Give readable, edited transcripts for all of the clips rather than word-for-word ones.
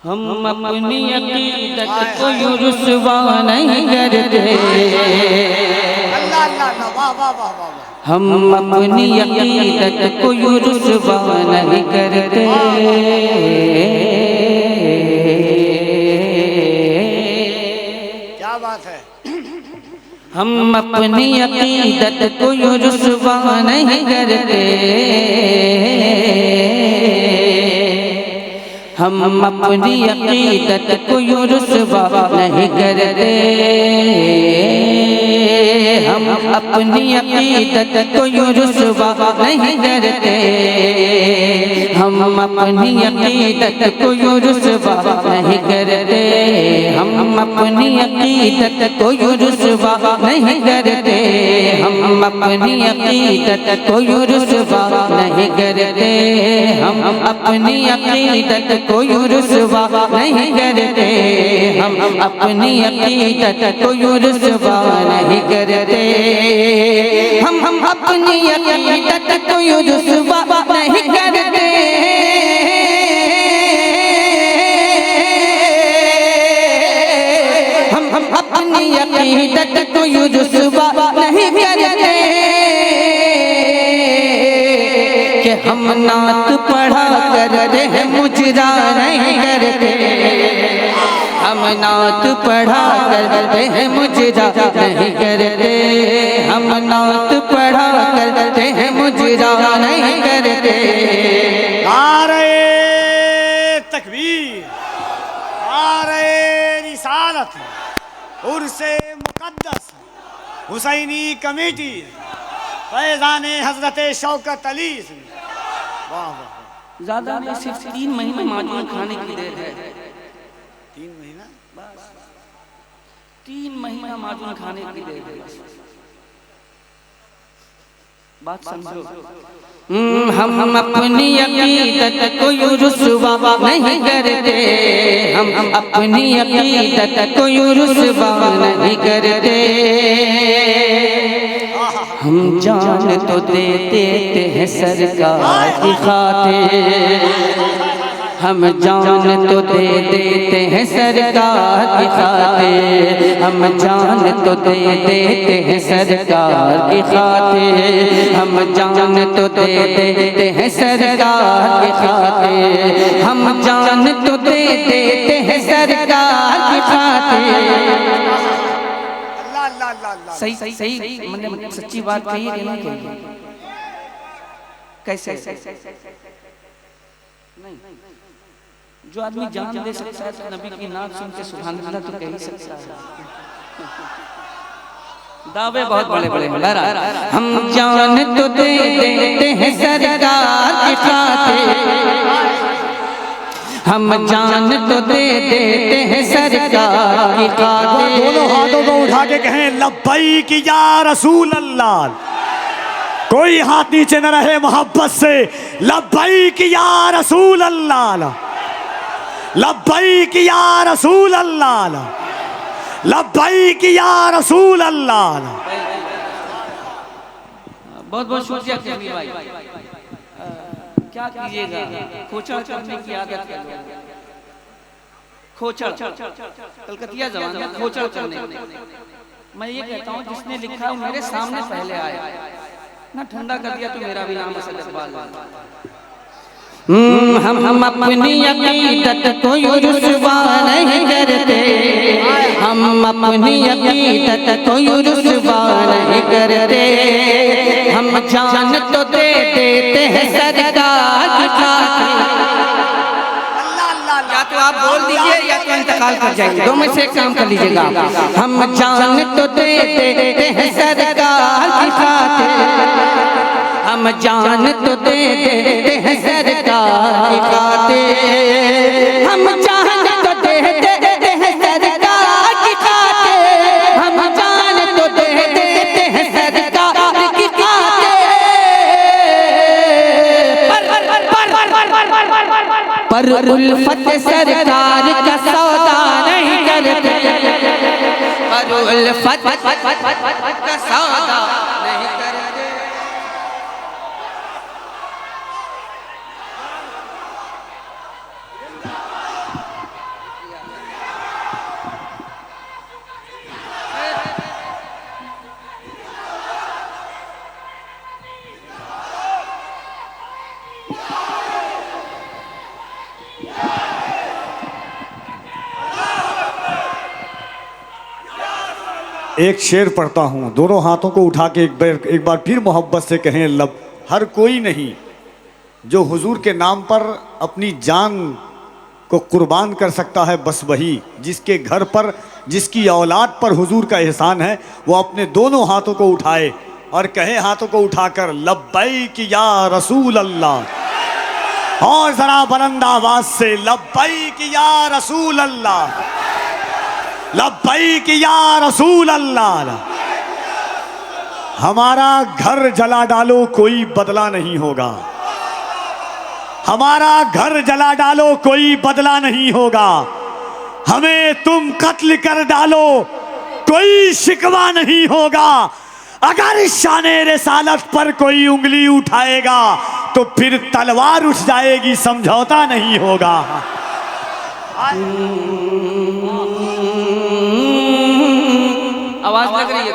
हम अपनी अकीदत को यूं रुसवा नहीं करते। हम अपनी अकीदत को यूं रुसवा नहीं करते। क्या बात है। हम अपनी अकीदत को यूं रुसवा नहीं करते। हम अपनी अकीदत को यूं रुसवा नहीं करते। हम अपनी अकीदत को यूं रुसवा नहीं करते। हम अपनी अकीदत को यूं रुसवा नहीं करते। हम अपनी अकीदत को यूं रुसवा नहीं करते। हम अपनी अकीदत को यूं रुसवा नहीं करते। हम अपनी अकीदत को यूं रुसवा नहीं करते। हम अपनी अकीदत को यूं रुसवा नहीं करते। हम अपनी अकीदत को यूं रुसवा नहीं करते। हम अपनी अकीदत को यूं रुसवा नहीं करते। कि हम नात पढ़ा करते हैं मुजरा नहीं करते। हम नात पढ़ा करते हैं मुजरा नहीं करते। हम नात पढ़ा करते हैं मुजरा नहीं करते। नारे तकबीर, नारे रिसालत, उर्से मुकद्दस, हुसैनी कमेटी, फैज़ाने हजरत शौकत अली। वाह वाह। ज्यादा नहीं, सिर्फ 3 महीने माजून खाने की देर है। 3 महीना, 3 महीना माजून खाने की देर है। बात समझो। हम अपनी अकीदत को यूं रुसवा नहीं करते। हम अपनी अकीदत को यूं रुसवा नहीं करते। हम जान तो दे देते हैं सरकार की खातिर। हम जान तो दे देते हैं सरकार की खातिर। हम जान तो दे देते हैं सरकार की खातिर। हम जान तो दे देते हैं सरकार की खातिर। हम जान तो दे देते हैं सरकार की खातिर। सही सही सही, मैंने सच्ची बात कही है कि नहीं कही? कैसे नहीं, जो आदमी जान दे सकता है तो नबी की नात सुन के सुभान अल्लाह तो कह ही सकता है। दावे बहुत बड़े बड़े हैं। हम जान तो दे देते हैं सरकार की खातिर। हम जान तो दे देते हैं सरकार की खातिर। दोनों हाथों को उठा के कहें लब्बैक या रसूल अल्लाह। कोई हाथ नीचे न रहे मोहब्बत से। लब्बैक या रसूल अल्लाह, लब्बैक या रसूल अल्लाह, लब्बैक या रसूल अल्लाह। बहुत बहुत शुक्रिया कबीर भाई। क्या कीजिएगा, खोचड़ करने की आदत है। खोचड़ कलकतिया जबान में खोचड़ करने। मैं ये कहता हूँ जिसने लिखा है मेरे सामने पहले आया ना, ठंडा कर दिया तो मेरा भी नाम असद इकबाल। हम अपनी अकीदत को यूं रुसवा नहीं करते। हम अपनी अकीदत को यूं रुसवा नहीं करते। हम जान तो दे देते हैं सरकार की खातिर। या तो आप बोल दीजिए या तो इंतकाल कर जाएंगे, दो में से एक काम कर लीजिएगा। हम जान तो दे देते हैं सरकार की खातिर। हम जान तो दे देते हैं सरकार की खातिर। हम जान तो दे देते हैं सरकार की खातिर। हम जान तो दे देते हैं सरकार की खातिर। पर उल्फत सरकार का सौदा नहीं करते। पर उल्फत का सौदा नहीं करते। एक शेर पढ़ता हूँ, दोनों हाथों को उठा के एक बार फिर मोहब्बत से कहें लब। हर कोई नहीं जो हुजूर के नाम पर अपनी जान को कुर्बान कर सकता है, बस वही जिसके घर पर, जिसकी औलाद पर हुजूर का एहसान है, वो अपने दोनों हाथों को उठाए और कहे हाथों को उठाकर लब्बैक या रसूल अल्लाह। और जरा बुलंद आवाज से लब्बैक या रसूल अल्लाह, लब्बैक या रसूल अल्लाह। हमारा घर जला डालो कोई बदला नहीं होगा, हमारा घर जला डालो कोई बदला नहीं होगा, हमें तुम कत्ल कर डालो कोई शिकवा नहीं होगा। अगर शाने रिसालत पर कोई उंगली उठाएगा तो फिर तलवार उठ जाएगी, समझौता नहीं होगा। आवाज लग रही है।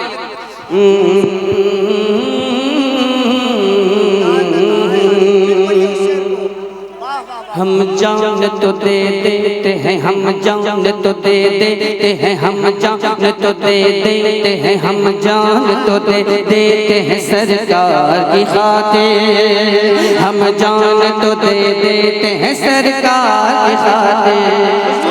हम जान तो दे देते हैं, हम जान तो दे देते हैं, हम जान तो दे देते हैं, हम जान तो दे देते हैं सरकार की खातिर, हम जान तो दे देते हैं सरकार की खातिर।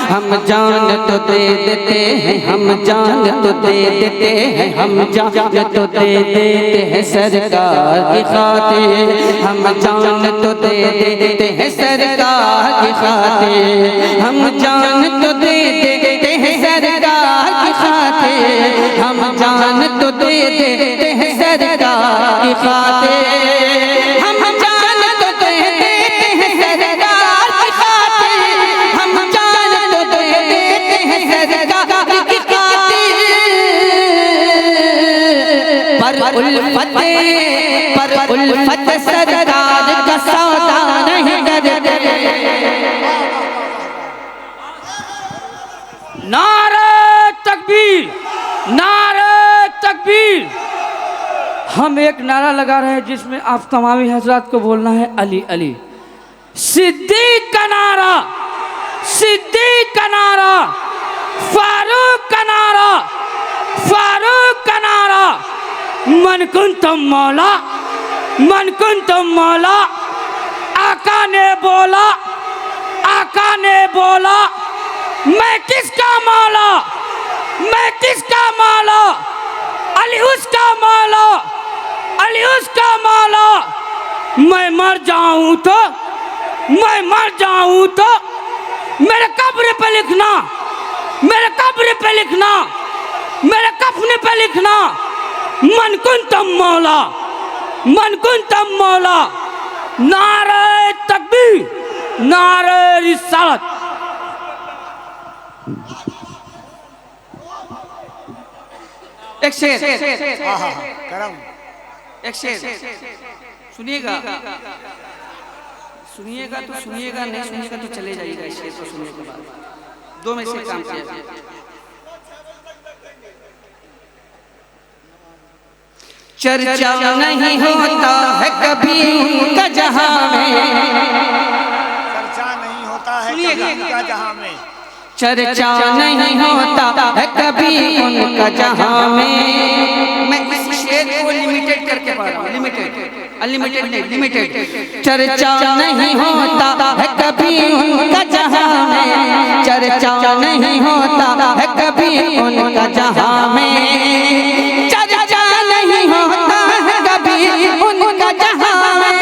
हम जान तो दे देते हैं, हम जान तो दे देते हैं, हम जान तो दे देते हैं सरकार की खातिर, हम जान तो दे देते हैं सरकार की खातिर, हम जान तो दे देते हैं सरकार की खातिर, हम जान तो दे देते हैं सरकार की खातिर, हम जान तो दे देते हैं सरकार की खातिर, हम जान तो दे देते हैं सरकार की खातिर। पर उल्फत सरकार का सौदा नहीं करते। नारे तकबीर, नारे तकबीर। हम एक नारा लगा रहे हैं जिसमें आप तमामी हजरात को बोलना है अली अली। सिद्दीक का नारा, सिद्दीक का नारा, फारूक का नारा, फारूक का नारा। मन कुंतुम मौला, मन कुंतुम मौला। आका ने बोला, आका ने बोला, मैं किसका मौला, मैं किसका मौला, अली उसका मौला, अली उसका मौला। मैं मर जाऊं तो, मैं मर जाऊं तो मेरे कब्र पे लिखना, मेरे कब्र पे लिखना, मेरे कफन पे लिखना, मन कुंतुम मौला, मन कुंतुम मौला। नारे तकबीर, नारे रिसालत। एक शेर, करम, एक शेर सुनिएगा, सुनिएगा तो सुनिएगा, नहीं सुनिएगा तो चले जाइएगा। इस शेर को सुनने के बाद दो में से काम किया। चर्चा नहीं होता है कभी उनका जहां में, चर्चा नहीं होता है कभी उनका जहां में, चर्चा नहीं होता है कभी उनका जहां में। मैं इस शेर को लिमिटेड करके पढ़ रहा हूं, लिमिटेड, अनलिमिटेड नहीं, लिमिटेड। चर्चा नहीं होता है कभी उनका जहां में, चर्चा नहीं होता है कभी उनका जहां में, चर्चा नहीं होता है कभी उनका जहां में,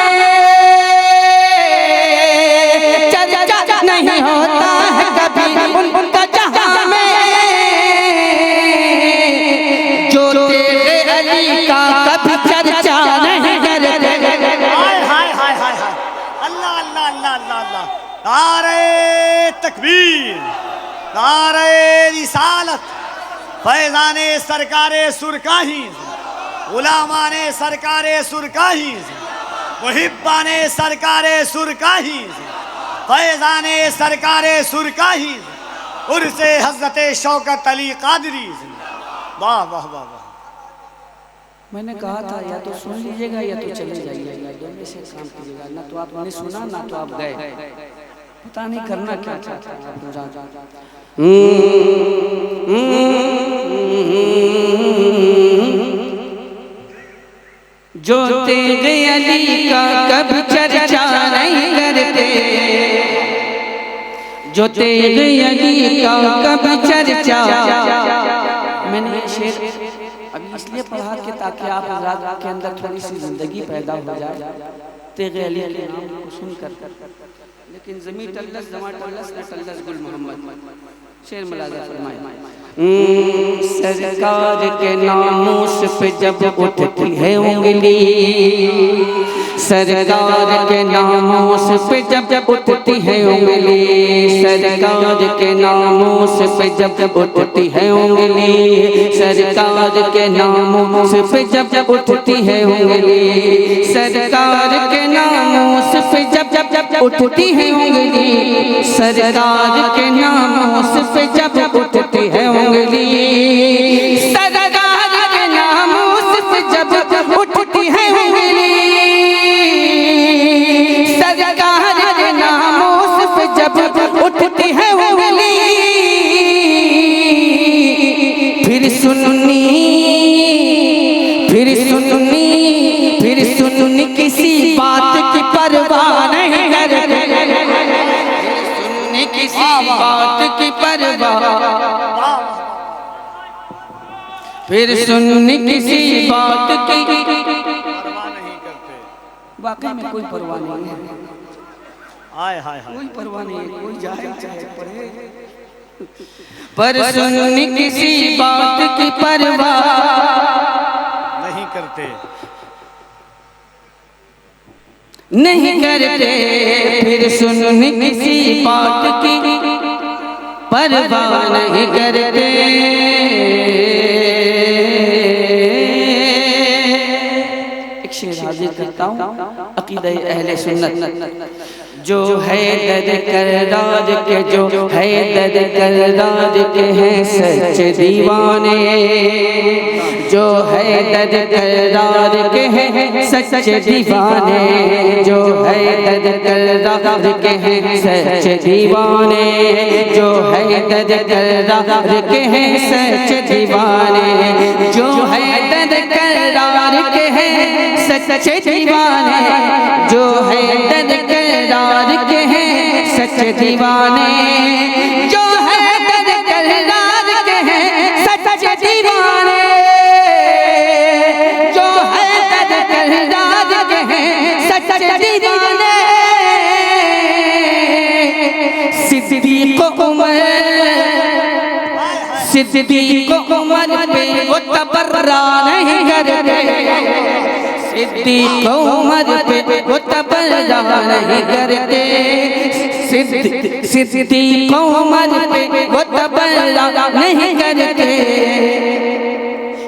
चर्चा नहीं होता है कभी उनका जहां में। जो तेरे अली का कभी चर्चा नहीं करते। हाय हाय हाय हाय हाय, अल्लाह अल्लाह अल्लाह अल्लाह अल्लाह। नारे तकबीर, नारे रिसालत, फैज़ाने सरकारे सुरकाही, गुलामाने सरकारे सुरकाही, मुहिब्बाने सरकारे सुरकाही, फैज़ाने सरकारे सुरकाही, उर्से हज़रत शौकत अली कादरी। वाह वाह वाह वाह। मैंने कहा था या तो सुन लीजिएगा या तो चले जाइएगा, दोनों से काम कीजिएगा। ना तो आपने सुना ना तो आप गए, पता नहीं करना क्या चाहता है। जो तेग अली का कभी चर्चा नहीं करते, जो तेग अली का कभी चर्चा। मैंने ये शेर अभी इसलिए पढ़ा कि ताकि आप हज़रात के अंदर थोड़ी सी जिंदगी पैदा हो जाए तेग अली के नाम को सुनकर। लेकिन ज़मीं टल्लस जमा टल्लस न टल्लस गुल मोहम्मद। शेर मुलाज़ा फरमाए, सरकार के नामूस पे जब उठती है उंगली, सरकार के नामूस पे जब उठती है उंगली, सरकार के नामूस पे जब उठती है उंगली, सरकार के नामूस पे जब उठती है उंगली, सरकार के नामूस पे जब उठती है उंगली, सरकार के नामूस पे जब उठती है उंगली, सरकार के नामूस पे जब उठती है उंगली, सरकार के नामूस पे जब उठती है उंगली, फिर सुन्नी किसी बात की परवाह नहीं करते, सुन्नी किसी बात की परवाह, फिर सुन्नी किसी बात की परवाह नहीं करते। वाकई में कोई परवाह नहीं है, हाय हाय हाय, कोई परवाह नहीं है, कोई जाए चाहे पढ़े, पर सुन्नी किसी बात की परवाह नहीं करते, नहीं करते, फिर सुन्नी किसी बात की परवाह नहीं करते। एक शेर हाजिर करता हूँ अकीदा अहले सुन्नत, जो है दर करार के, जो है दर करार के हैं सच्चे दीवाने, जो है दर करार के हैं सच्चे दीवाने, जो है दर करार के हैं सच्चे दीवाने, जो है दर करार के हैं सच्चे दीवाने, जो है दर करार के हैं सच्चे दीवाने, जो है दर करार के हैं सच्चे दीवाने, जो है दर करार के हैं सच्चे दीवाने, जो है दर करार के हैं सच्चे दीवाने, सिद्दीक़ उमर, सिद्दीक़ उमर पे वो तबर्रा नहीं करते, सिद्दीक़ उमर पे वो तबर्रा नहीं करते, सिद्दीक़ उमर पे वो तबर्रा नहीं करते,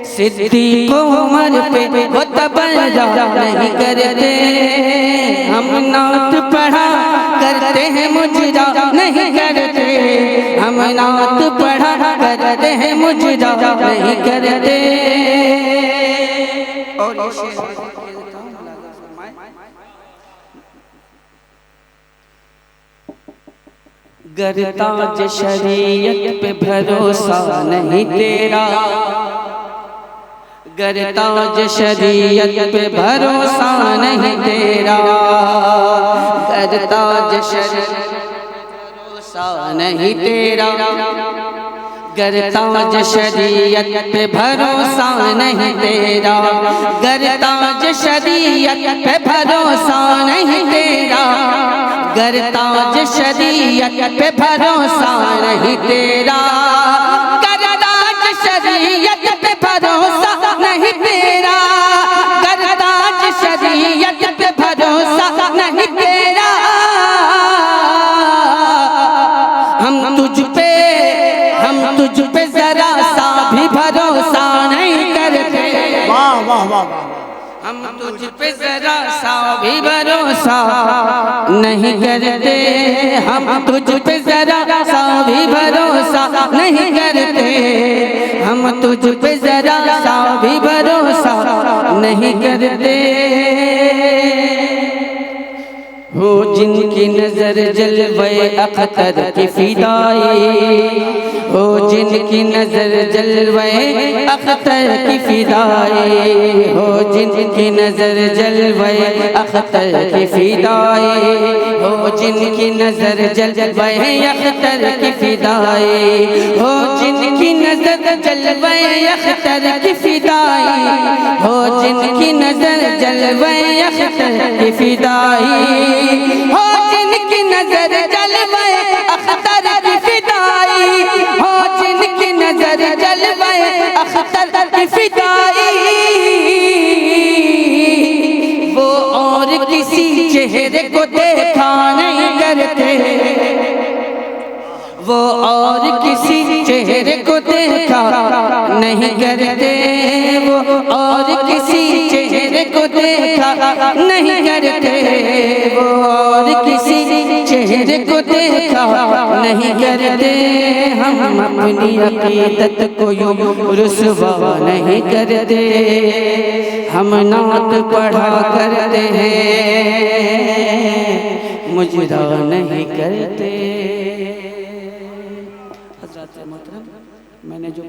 सिद्दीक़ उमर पे वो तबर्रा नहीं करते। हम नात पढ़ा करते हैं मुजरा नहीं करते, हम नात पढ़ा करते हैं मुजरा नहीं करते। और गर ताज शरीयत पे भरोसा नहीं तेरा, गर ताज शरीयत पे भरोसा नहीं तेरा, गर ताज शरीयत पे भरोसा नहीं तेरा, गर ताज शरीयत पे भरोसा नहीं तेरा, गर ताज शरीयत पे भरोसा नहीं तेरा, गर ताज शरीयत पे भरोसा नहीं तेरा, गर ताज शरीयत पे भरोसा नहीं तेरा, गर ताज शरीयत पे भरोसा नहीं तेरा, हम तुझ पे जरा सा भी भरोसा नहीं करते। वाह वाह वाह, हम तुझ पे जरा सा भी भरोसा नहीं करते, हम तुझ पे जरा सा भी भरोसा नहीं करते, हम तुझ पे जरा सा भी भरोसा नहीं करते। हो जिनकी नजर जलवे अख्तर की फिदाई, हो जिनकी नजर जलवे अख्तर की फिदाई, हो जिनकी नजर जलवे अख्तर की फिदाई, हो जिनकी नजर जलवे अख्तर की फिदाई, हो जिनकी नजर जलवे अख्तर की फिदाई, हो जिनकी नजर जलवे अख्तर की फिदाई, हो जिनकी नजर जलवे अख्तर की फिदाई, हो जिनकी नजर जलवे अख्तर की फिदाई, वो और किसी चेहरे को देखा नहीं करते, वो और किसी चेहरे को देखा नहीं करते, वो और किसी चेहरे को देखा नहीं करते, वो और किसी चेहरे को देखा नहीं करते। हम अपनी अकीदत को यूं रुसवा नहीं करते, हम नात पढ़ा करते हैं, मुजरा नहीं करते। हज़रत मोहतरम, मैंने जो